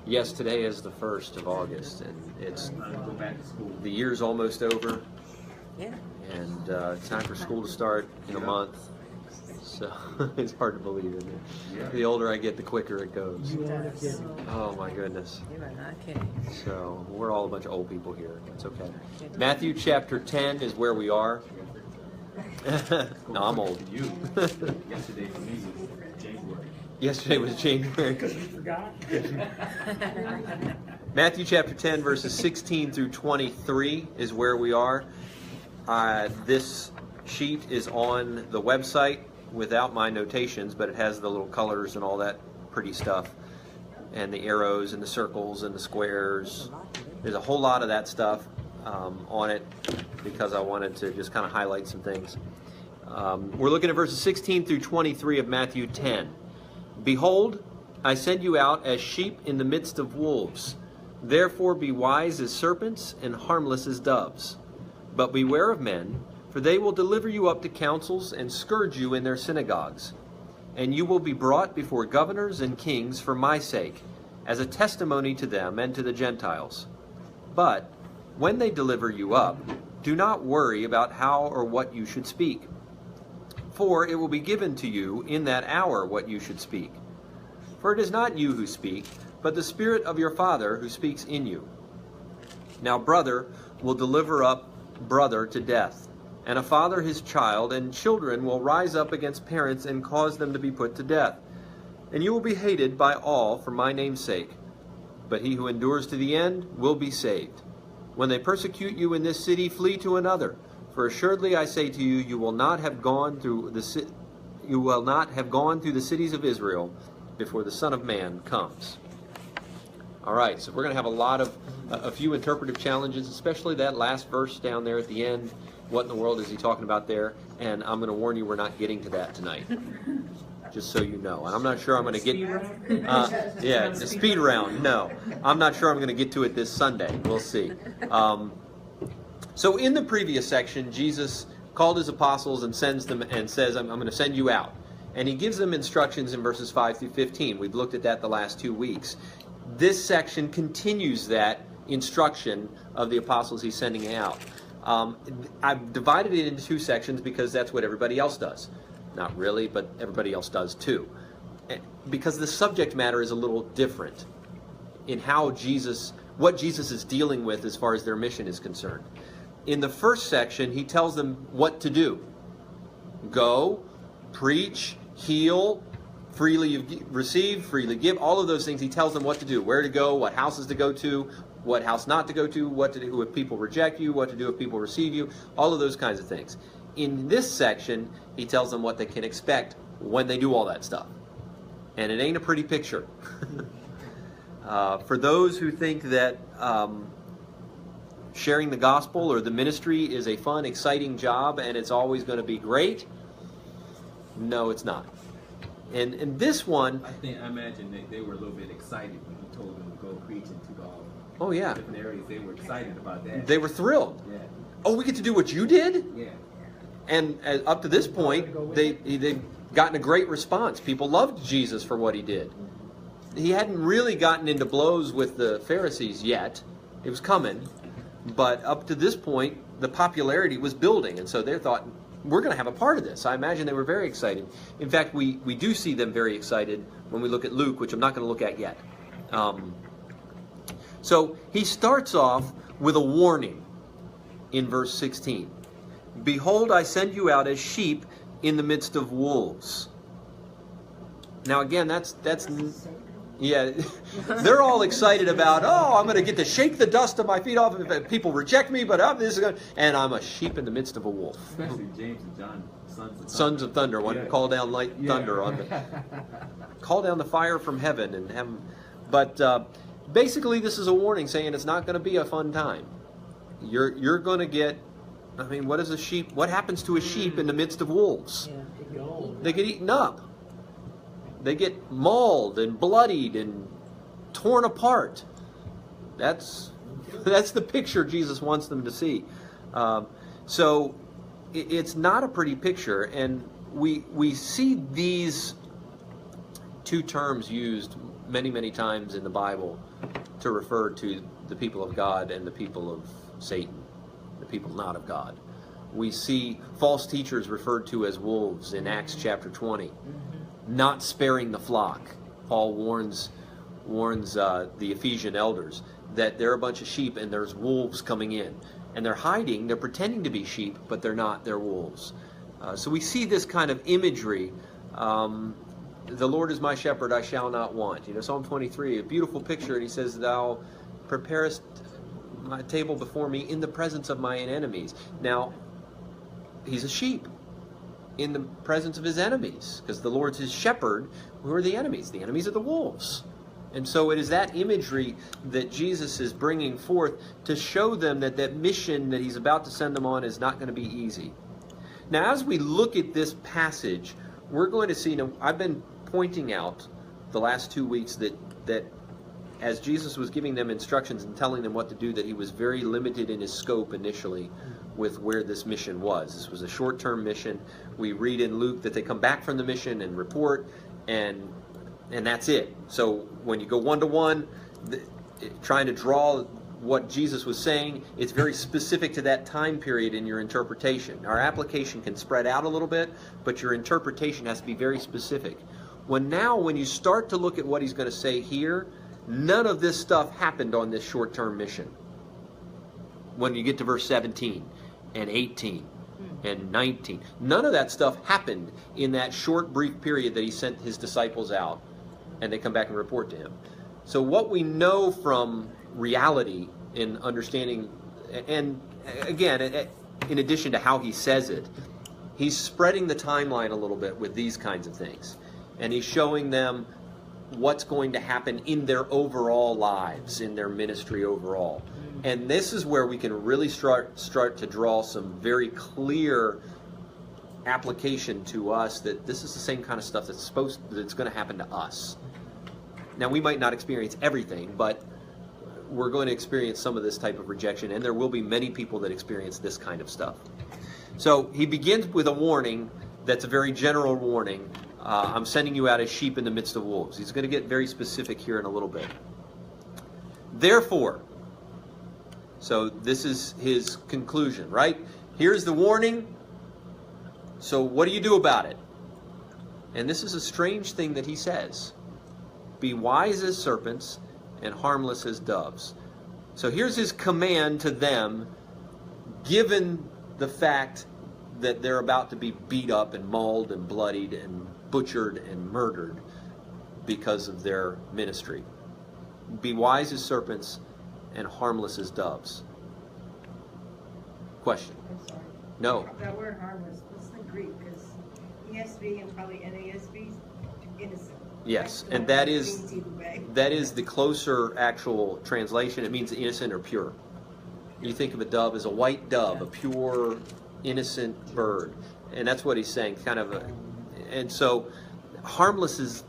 Yes, today is the 1st of August, and it's Go back to school. the year's almost over, Yeah. and it's time for school to start in a month. So it's hard to believe, isn't it? The older I get, the quicker it goes. Oh my goodness. You are not kidding. So we're all a bunch of old people here. It's okay. Matthew chapter 10 is where we are. No, I'm old. You. Yesterday for me was January. Yesterday was January. Because you forgot? Matthew chapter 10, verses 16 through 23 is where we are. This sheet is on the website without my notations, but it has the little colors and all that pretty stuff, and the arrows and the circles and the squares. There's a whole lot of that stuff on it because I wanted to just kind of highlight some things. We're looking at verses 16 through 23 of Matthew 10. Behold, I send you out as sheep in the midst of wolves. Therefore be wise as serpents and harmless as doves. But beware of men, for they will deliver you up to councils and scourge you in their synagogues. And you will be brought before governors and kings for my sake, as a testimony to them and to the Gentiles. But when they deliver you up, do not worry about how or what you should speak. For it will be given to you in that hour what you should speak. For it is not you who speak, but the Spirit of your Father who speaks in you. Now brother will deliver up brother to death, and a father his child, and children will rise up against parents and cause them to be put to death. And you will be hated by all for my name's sake. But he who endures to the end will be saved. When they persecute you in this city, flee to another. For assuredly I say to you, you will not have gone through the cities of Israel before the Son of Man comes. All right, so we're going to have a few interpretive challenges, especially that last verse down there at the end. What in the world is he talking about there? And I'm going to warn you, we're not getting to that tonight. Just so you know. And I'm not sure I'm going to get... the speed round. No. I'm not sure I'm going to get to it this Sunday. We'll see. So in the previous section, Jesus called his apostles and sends them and says, I'm going to send you out. And he gives them instructions in verses 5 through 15. We've looked at that the last 2 weeks. This section continues that instruction of the apostles he's sending out. I've divided it into 2 sections because that's what everybody else does. Not really, but everybody else does too. Because the subject matter is a little different in what Jesus is dealing with as far as their mission is concerned. In the first section, he tells them what to do. Go, preach, heal, freely receive, freely give, all of those things. He tells them what to do, where to go, what houses to go to, what house not to go to, what to do if people reject you, what to do if people receive you, all of those kinds of things. In this section, he tells them what they can expect when they do all that stuff. And it ain't a pretty picture. For those who think that sharing the gospel or the ministry is a fun, exciting job and it's always going to be great, no, it's not. And this one... I imagine they were a little bit excited when he told them to go preach into all different areas. They were excited about that. They were thrilled. Yeah. Oh, we get to do what you did? Yeah. And up to this point, they've gotten a great response. People loved Jesus for what he did. He hadn't really gotten into blows with the Pharisees yet. It was coming. But up to this point, the popularity was building. And so they thought, we're going to have a part of this. I imagine they were very excited. In fact, we do see them very excited when we look at Luke, which I'm not going to look at yet. So he starts off with a warning in verse 16. Behold, I send you out as sheep in the midst of wolves. Now again, that's yeah, they're all excited about, I'm going to get to shake the dust of my feet off if people reject me, but and I'm a sheep in the midst of a wolf. Especially James and John, sons of thunder. One call down light thunder on call down the fire from heaven and have. But basically, this is a warning saying it's not going to be a fun time. You're going to get. I mean, what is a sheep? What happens to a sheep in the midst of wolves? They get eaten up. They get mauled and bloodied and torn apart. That's the picture Jesus wants them to see. So it's not a pretty picture, and we see these 2 terms used many, many times in the Bible to refer to the people of God and the people of Satan, the people not of God. We see false teachers referred to as wolves in Acts chapter 20, not sparing the flock. Paul warns the Ephesian elders that they're a bunch of sheep and there's wolves coming in. And they're hiding, they're pretending to be sheep, but they're not, they're wolves. So we see this kind of imagery. The Lord is my shepherd, I shall not want. Psalm 23, a beautiful picture, and he says, thou preparest my table before me in the presence of mine enemies. Now, he's a sheep in the presence of his enemies, because the Lord's his shepherd. Who are the enemies? The enemies are the wolves. And so it is that imagery that Jesus is bringing forth to show them that that mission that he's about to send them on is not going to be easy. Now, as we look at this passage, we're going to see, I've been pointing out the last 2 weeks that as Jesus was giving them instructions and telling them what to do, that he was very limited in his scope initially with where this mission was. This was a short-term mission. We read in Luke that they come back from the mission and report, and that's it. So when you go one-to-one, trying to draw what Jesus was saying, it's very specific to that time period in your interpretation. Our application can spread out a little bit, but your interpretation has to be very specific. When you start to look at what he's going to say here, none of this stuff happened on this short-term mission. When you get to verse 17 and 18 and 19, none of that stuff happened in that short, brief period that he sent his disciples out, and they come back and report to him. So what we know from reality in understanding, and again, in addition to how he says it, he's spreading the timeline a little bit with these kinds of things. And he's showing them what's going to happen in their overall lives, in their ministry overall. And this is where we can really start to draw some very clear application to us that this is the same kind of stuff that's going to happen to us. Now, we might not experience everything, but we're going to experience some of this type of rejection, and there will be many people that experience this kind of stuff. So he begins with a warning that's a very general warning. I'm sending you out as sheep in the midst of wolves. He's going to get very specific here in a little bit. Therefore, so this is his conclusion, right? Here's the warning. So what do you do about it? And this is a strange thing that he says. Be wise as serpents and harmless as doves. So here's his command to them, given the fact that they're about to be beat up and mauled and bloodied and butchered and murdered because of their ministry. Be wise as serpents and harmless as doves. Question? I'm sorry. No. That word harmless, what's the Greek? Because ESV and probably NASB is innocent. Yes, and that is the closer actual translation. It means innocent or pure. You think of a dove as a white dove, a pure, innocent bird. And that's what he's saying, and so harmless is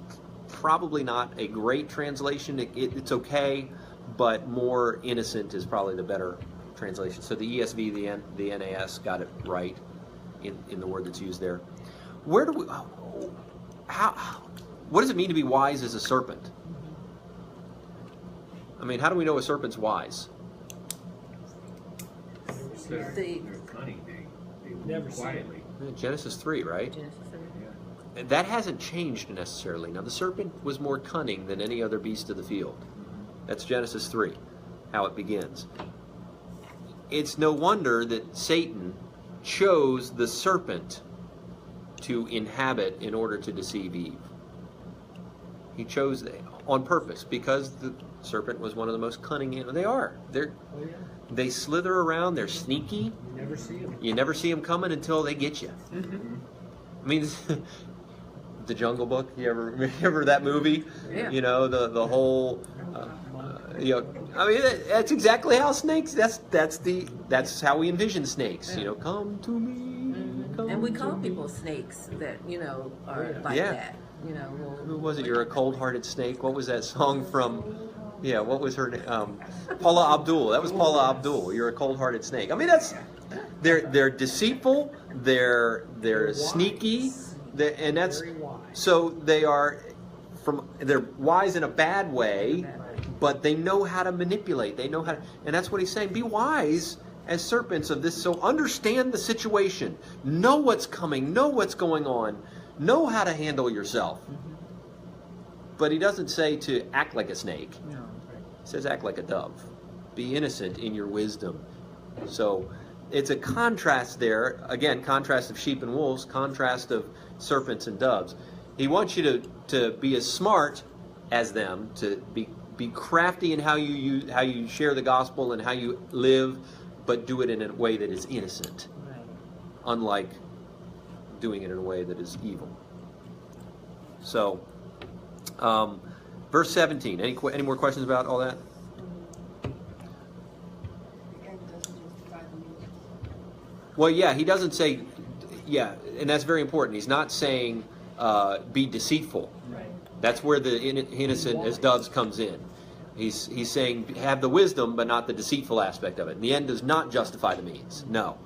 probably not a great translation. It's okay, but more innocent is probably the better translation. So the ESV, the NAS got it right in the word that's used there. What does it mean to be wise as a serpent? I mean, how do we know a serpent's wise? They're cunning. They Never move quietly. Genesis 3, right? That hasn't changed necessarily. Now, the serpent was more cunning than any other beast of the field. That's Genesis 3, how it begins. It's no wonder that Satan chose the serpent to inhabit in order to deceive Eve. He chose that on purpose because the serpent was one of the most cunning animals. They are. They slither around. They're sneaky. You never see them. You never see them coming until they get you. Mm-hmm. I mean, the Jungle Book. You ever remember that movie? Yeah. You know the whole. I mean, that's exactly how snakes. That's how we envision snakes. Yeah. You know, come to me. Mm-hmm. Come And we to call me. people snakes that, are like Yeah. that. Who was it? You're a cold-hearted snake. What was that song from? Yeah, what was her name? Paula Abdul. That was Paula Abdul. You're a cold-hearted snake. I mean, they're deceitful. They're sneaky. And that's Very wise. so they are they're wise in a bad way, but they know how to manipulate. They know how to, and that's what he's saying. Be wise as serpents of this. So understand the situation. Know what's coming. Know what's going on. Know how to handle yourself. But he doesn't say to act like a snake. No. He says act like a dove. Be innocent in your wisdom. So it's a contrast there. Again, contrast of sheep and wolves, contrast of serpents and doves. He wants you to be as smart as them, to be crafty in how you share the gospel and how you live, but do it in a way that is innocent. Right. Unlike doing it in a way that is evil. So, verse 17. Any more questions about all that? Well, yeah, he doesn't say, yeah, and that's very important. He's not saying be deceitful. Right. That's where the innocent as doves comes in. He's saying have the wisdom, but not the deceitful aspect of it. And the end does not justify the means. No.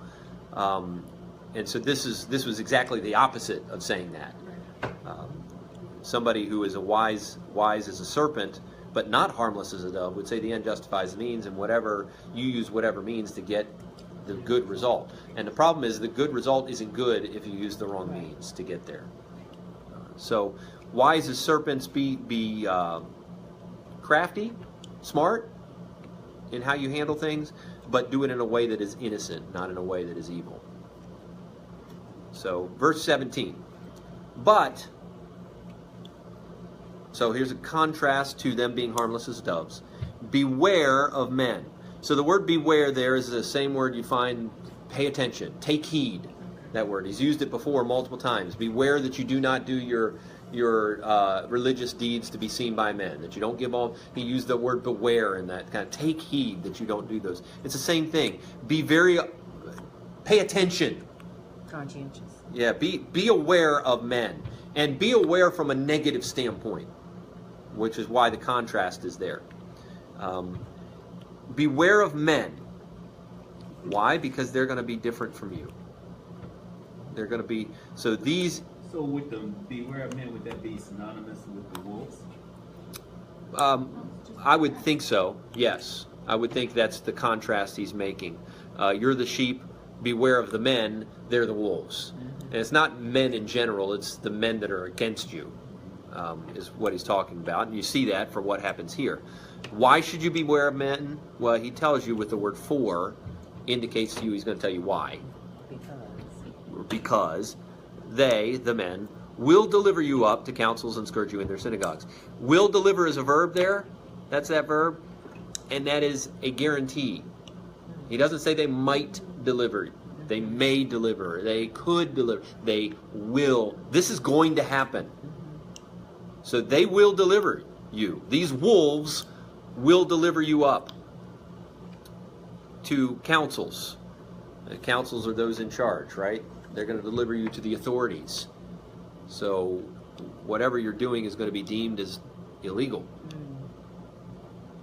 And so this was exactly the opposite of saying that. Somebody who is wise as a serpent, but not harmless as a dove, would say the end justifies the means, and you use whatever means to get the good result. And the problem is the good result isn't good if you use the wrong means to get there. So wise as serpents, be crafty, smart in how you handle things, but do it in a way that is innocent, not in a way that is evil. So verse 17. So here's a contrast to them being harmless as doves. Beware of men. So the word beware there is the same word you find pay attention, take heed. That word. He's used it before multiple times. Beware that you do not do your religious deeds to be seen by men. That you don't give all. He used the word beware in that kind of take heed that you don't do those. It's the same thing. Pay attention. Conscientious. Yeah, be aware of men. And be aware from a negative standpoint, which is why the contrast is there. Beware of men. Why? Because they're going to be different from you. They're going to be, so with the beware of men, would that be synonymous with the wolves? I would think so, yes. I would think that's the contrast he's making. You're the sheep, beware of the men, they're the wolves. And it's not men in general, it's the men that are against you, is what he's talking about. And you see that for what happens here. Why should you beware of men? Well, he tells you with the word for, indicates to you he's going to tell you why. Because they, the men, will deliver you up to councils and scourge you in their synagogues. Will deliver is a verb there. That's that verb. And that is a guarantee. He doesn't say they might deliver. They may deliver. They could deliver. They will. This is going to happen. So they will deliver you. These wolves will deliver you up to councils. Councils are those in charge, right? They're going to deliver you to the authorities. So whatever you're doing is going to be deemed as illegal.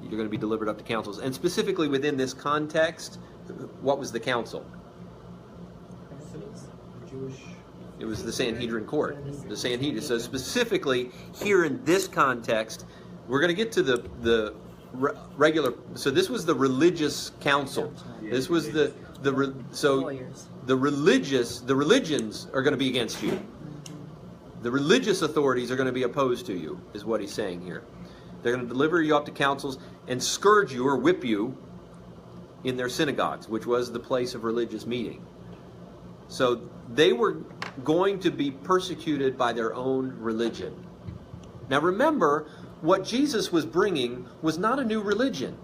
You're going to be delivered up to councils. And specifically within this context, what was the council? Jewish. It was the Sanhedrin court. The Sanhedrin. So specifically here in this context, we're going to get to the regular. So this was the religious council. This was the religions are going to be against you. The religious authorities are going to be opposed to you, is what he's saying here. They're going to deliver you up to councils and scourge you or whip you in their synagogues, which was the place of religious meeting. So they were going to be persecuted by their own religion. Now remember, what Jesus was bringing was not a new religion.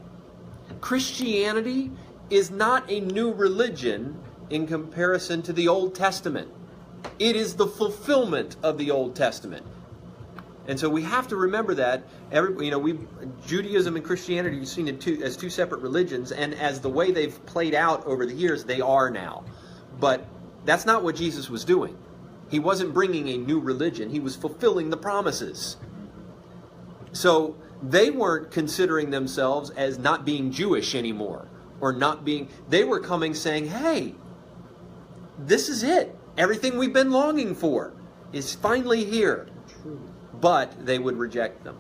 Christianity is not a new religion in comparison to the Old Testament. It is the fulfillment of the Old Testament. And so we have to remember that. Judaism and Christianity, you've seen it as two separate religions, and as the way they've played out over the years, they are now. But that's not what Jesus was doing. He wasn't bringing a new religion. He was fulfilling the promises. So they weren't considering themselves as not being Jewish anymore, or not being. They were coming saying, "Hey, this is it. Everything we've been longing for is finally here. but they would reject them.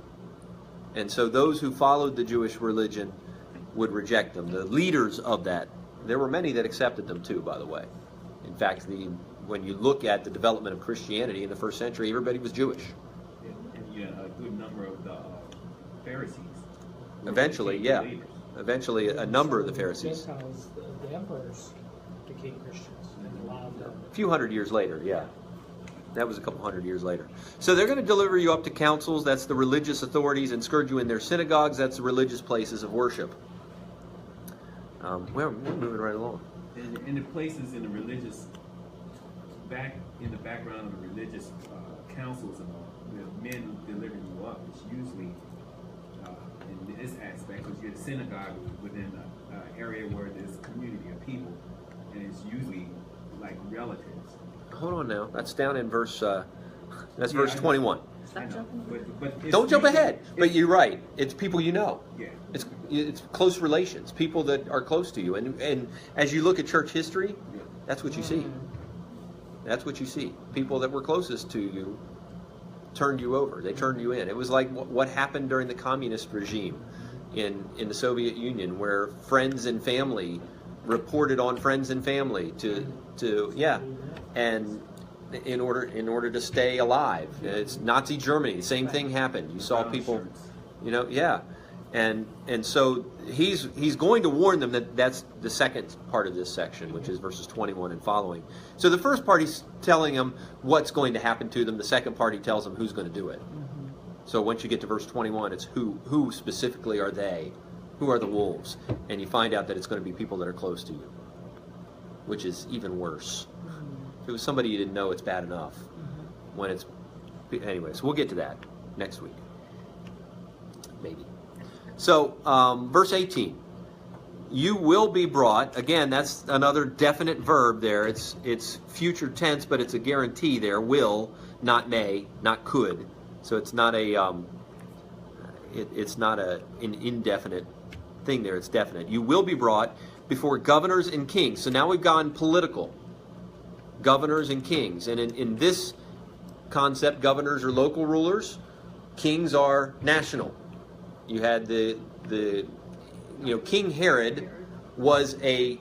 And so those who followed the Jewish religion would reject them. The leaders of that, there were many that accepted them too, by the way. In fact, when you look at the development of Christianity in the first century, everybody was Jewish. And you had a good number of the Pharisees. Eventually, yeah. Eventually, a number of the Pharisees. Gentiles, the emperors became Christians and allowed them. A few hundred years later, yeah. That was a couple hundred years later. So they're going to deliver you up to councils, that's the religious authorities, and scourge you in their synagogues, that's the religious places of worship. We're moving right along. And the places in the religious, in the background of the religious councils and all, the men delivering you up, it's usually in this aspect, because you're a synagogue within an area where there's a community of people, and it's usually like relatives. Hold on now. That's down in verse. That's verse 21. I know, but Don't jump ahead. But you're right. It's people you know. Yeah. It's close relations, people that are close to you, and as you look at church history, that's what you see. That's what you see. People that were closest to you turned you over. They turned you in. It was like what happened during the communist regime in the Soviet Union, where friends and family reported on friends and family and in order to stay alive. It's Nazi Germany. The same thing happened. You saw people, and so he's going to warn them that that's the second part of this section, which is verses 21 and following. So the first part he's telling them what's going to happen to them. The second part he tells them who's going to do it. So once you get to verse 21, it's who specifically are they? Who are the wolves? And you find out that it's going to be people that are close to you, which is even worse. If it was somebody you didn't know, it's bad enough. Anyways, we'll get to that next week, maybe. So, verse 18, you will be brought. Again, that's another definite verb there. It's future tense, but it's a guarantee there. Will, not may, not could. So it's not an indefinite thing there. It's definite. You will be brought before governors and kings. So now we've gone political. Governors and kings. And in this concept, governors are local rulers. Kings are national. You had King Herod was a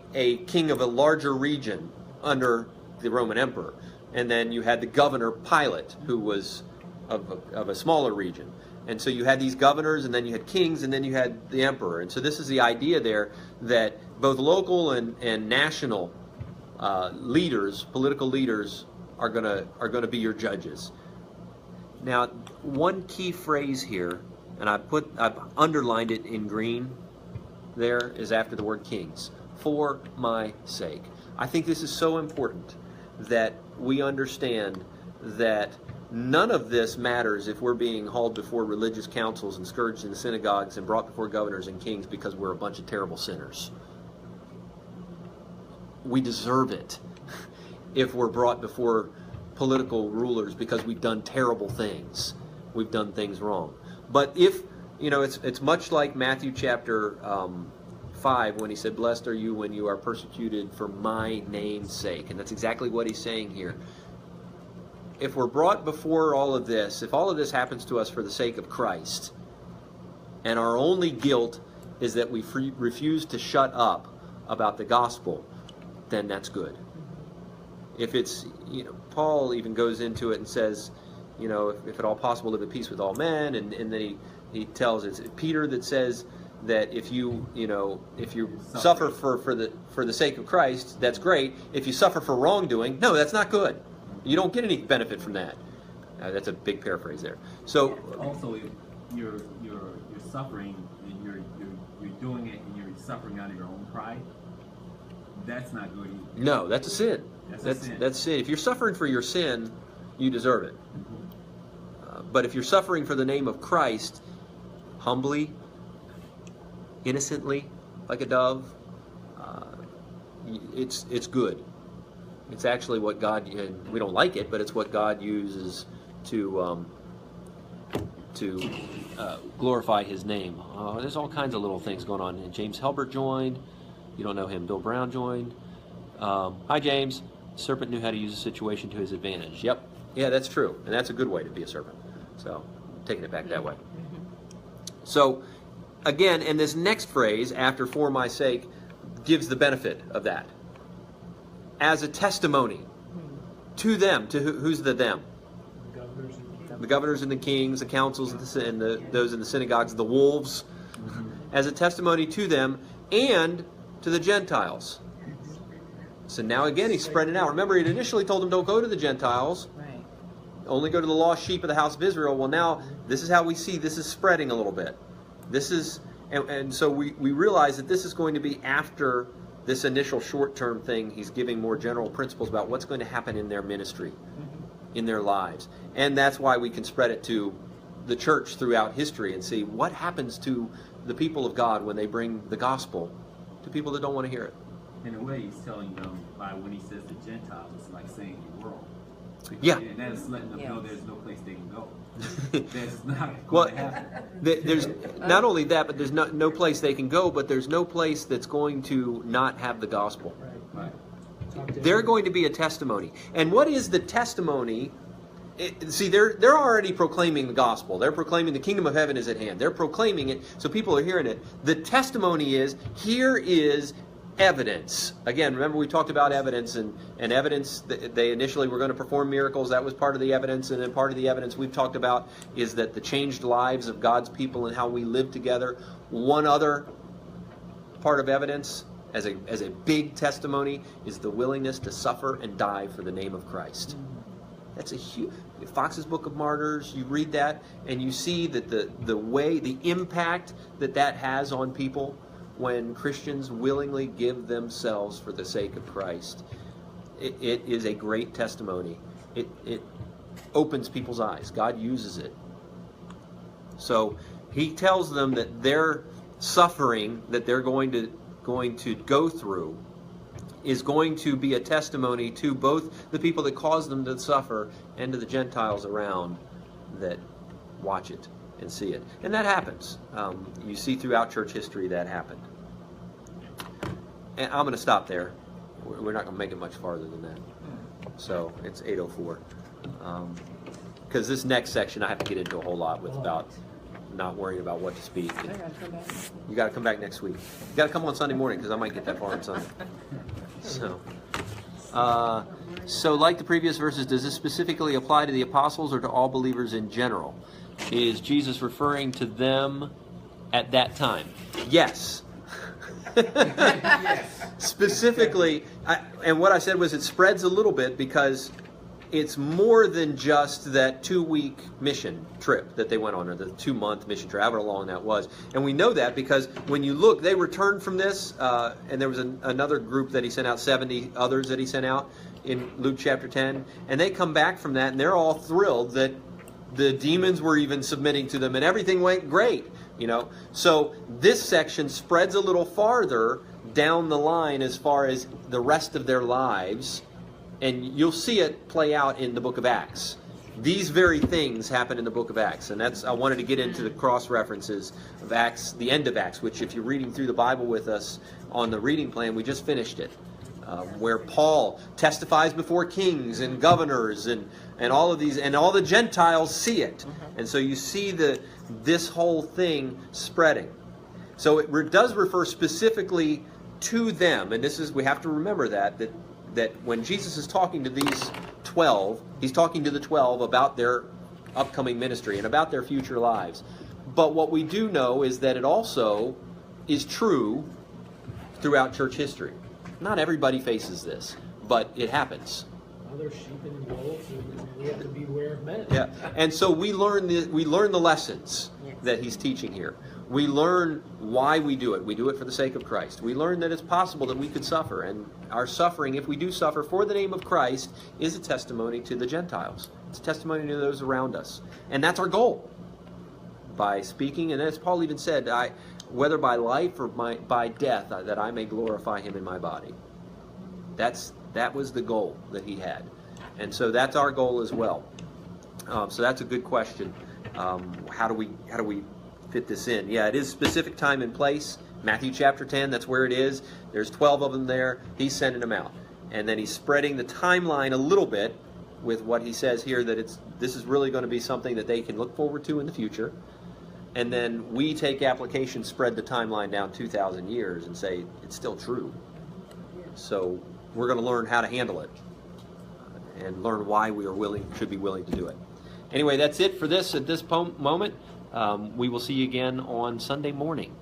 king of a larger region under the Roman emperor. And then you had the governor Pilate, who was of a smaller region. And so you had these governors, and then you had kings, and then you had the emperor. And so this is the idea there that both local and national leaders, political leaders, are gonna be your judges. Now, one key phrase here, and I've underlined it in green there, is after the word kings. For my sake. I think this is so important that we understand that none of this matters if we're being hauled before religious councils and scourged in the synagogues and brought before governors and kings because we're a bunch of terrible sinners. We deserve it if we're brought before political rulers because we've done terrible things. We've done things wrong. But if, it's much like Matthew chapter 5 when he said, blessed are you when you are persecuted for my name's sake. And that's exactly what he's saying here. If we're brought before all of this, if all of this happens to us for the sake of Christ, and our only guilt is that we refuse to shut up about the gospel, then that's good. If it's, Paul even goes into it and says, if at all possible, live at peace with all men, and then he tells it's Peter that says that if you suffer for the sake of Christ, that's great. If you suffer for wrongdoing, no, that's not good. You don't get any benefit from that. That's a big paraphrase there. So also, if you're suffering and you're doing it and you're suffering out of your own pride, that's not good either. No, that's a sin. That's sin. If you're suffering for your sin, you deserve it. But if you're suffering for the name of Christ, humbly, innocently, like a dove, it's good. It's actually what God, we don't like it, but it's what God uses to glorify His name. There's all kinds of little things going on. And James Helbert joined. You don't know him. Bill Brown joined. Hi, James. Serpent knew how to use a situation to his advantage. Yep. Yeah, that's true. And that's a good way to be a serpent. So, taking it back that way. So, again, and this next phrase, after for my sake, gives the benefit of that. As a testimony to them. To who's the them? The governors and the kings, the councils, and those in the synagogues, the wolves. As a testimony to them and to the Gentiles. So now again he's spreading out. Remember, he initially told them don't go to the Gentiles. Right. Only go to the lost sheep of the house of Israel. Well, now this is how we see this is spreading a little bit. This is, and so we realize that this is going to be after this initial short-term thing. He's giving more general principles about what's going to happen in their ministry, in their lives. And that's why we can spread it to the church throughout history and see what happens to the people of God when they bring the gospel to people that don't want to hear it. In a way, he's telling them by when he says the Gentiles, it's like saying the world. Yeah. And that's letting them know Yes. there's no place they can go. That's not Well, going to happen. there's not only that, but there's no place they can go, but there's no place that's going to not have the gospel. Right. They're going to be a testimony. And what is the testimony? See, they're already proclaiming the gospel. They're proclaiming the kingdom of heaven is at hand. They're proclaiming it, so people are hearing it. The testimony is, here is evidence. Again, remember we talked about evidence, and evidence, they initially were going to perform miracles. That was part of the evidence, and then part of the evidence we've talked about is that the changed lives of God's people and how we live together. One other part of evidence, as a big testimony, is the willingness to suffer and die for the name of Christ. That's a huge... Fox's Book of Martyrs, you read that, and you see that the impact that has on people when Christians willingly give themselves for the sake of Christ. It is a great testimony. It opens people's eyes. God uses it. So he tells them that their suffering that they're going to go through is going to be a testimony to both the people that caused them to suffer and to the Gentiles around that watch it and see it. And that happens. You see throughout church history that happened. And I'm going to stop there. We're not going to make it much farther than that. So it's 8:04. Because this next section I have to get into a whole lot with about not worrying about what to speak. I gotta come back. You got to come back next week. You got to come on Sunday morning because I might get that far on Sunday. So like the previous verses, does this specifically apply to the apostles or to all believers in general? Is Jesus referring to them at that time? Yes. Specifically, and what I said was it spreads a little bit because it's more than just that 2-week mission trip that they went on, or the 2-month mission trip, however long that was. And we know that because when you look, they returned from this, and there was another group that he sent out, 70 others that he sent out in Luke chapter 10, and they come back from that, and they're all thrilled that the demons were even submitting to them, and everything went great, you know. So this section spreads a little farther down the line as far as the rest of their lives. And you'll see it play out in the book of Acts. These very things happen in the book of Acts. And I wanted to get into the cross-references of Acts, the end of Acts, which if you're reading through the Bible with us on the reading plan, we just finished it. Where Paul testifies before kings and governors and all of these, and all the Gentiles see it. And so you see this whole thing spreading. So it does refer specifically to them. And we have to remember that when Jesus is talking to these 12, he's talking to the 12 about their upcoming ministry and about their future lives. But what we do know is that it also is true throughout church history. Not everybody faces this, but it happens. Other sheep and wolves, and we have to beware of men. Yeah, and so we learn the lessons that he's teaching here. We learn why we do it. We do it for the sake of Christ. We learn that it's possible that we could suffer, and our suffering, if we do suffer for the name of Christ, is a testimony to the Gentiles. It's a testimony to those around us, and that's our goal. By speaking, and as Paul even said, whether by life or by death, that I may glorify Him in my body. That was the goal that he had, and so that's our goal as well. So that's a good question. How do we fit this in? Yeah, it is specific time and place. Matthew chapter 10, that's where it is. There's 12 of them there. He's sending them out. And then he's spreading the timeline a little bit with what he says here, that it's this is really going to be something that they can look forward to in the future. And then we take applications, spread the timeline down 2,000 years and say it's still true. So we're going to learn how to handle it and learn why we should be willing to do it. Anyway, that's it for this at this moment. We will see you again on Sunday morning.